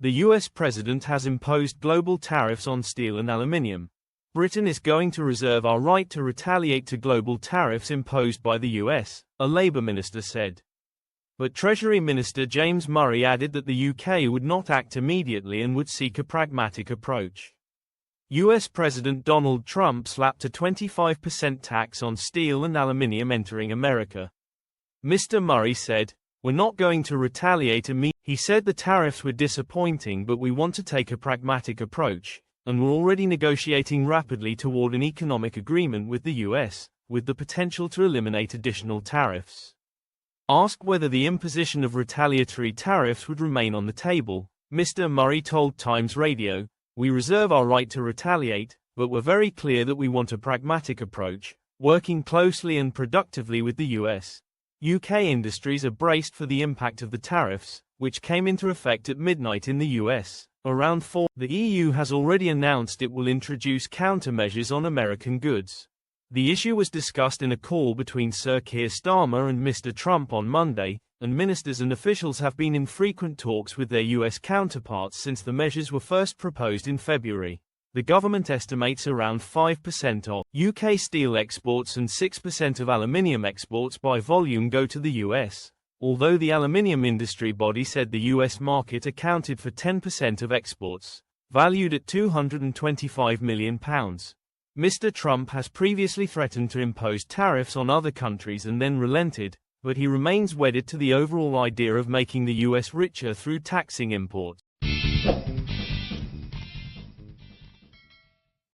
The US president has imposed global tariffs on steel and aluminium. Britain is going to reserve our right to retaliate to global tariffs imposed by the US, a Labour minister said. But Treasury Minister James Murray added that the UK would not act immediately and would seek a pragmatic approach. US President Donald Trump slapped a 25% tax on steel and aluminium entering America. Mr. Murray said, "We're not going to retaliate immediately." He said the tariffs were disappointing, but we want to take a pragmatic approach, and we're already negotiating rapidly toward an economic agreement with the US, with the potential to eliminate additional tariffs. Asked whether the imposition of retaliatory tariffs would remain on the table, Mr. Murray told Times Radio, "We reserve our right to retaliate, but we're very clear that we want a pragmatic approach, working closely and productively with the US. UK industries are braced for the impact of the tariffs, which came into effect at midnight in the US, around 4. The EU has already announced it will introduce countermeasures on American goods. The issue was discussed in a call between Sir Keir Starmer and Mr. Trump on Monday, and ministers and officials have been in frequent talks with their US counterparts since the measures were first proposed in February. The government estimates around 5% of UK steel exports and 6% of aluminium exports by volume go to the US, although the aluminium industry body said the US market accounted for 10% of exports, valued at £225 million. Mr. Trump has previously threatened to impose tariffs on other countries and then relented, but he remains wedded to the overall idea of making the US richer through taxing imports.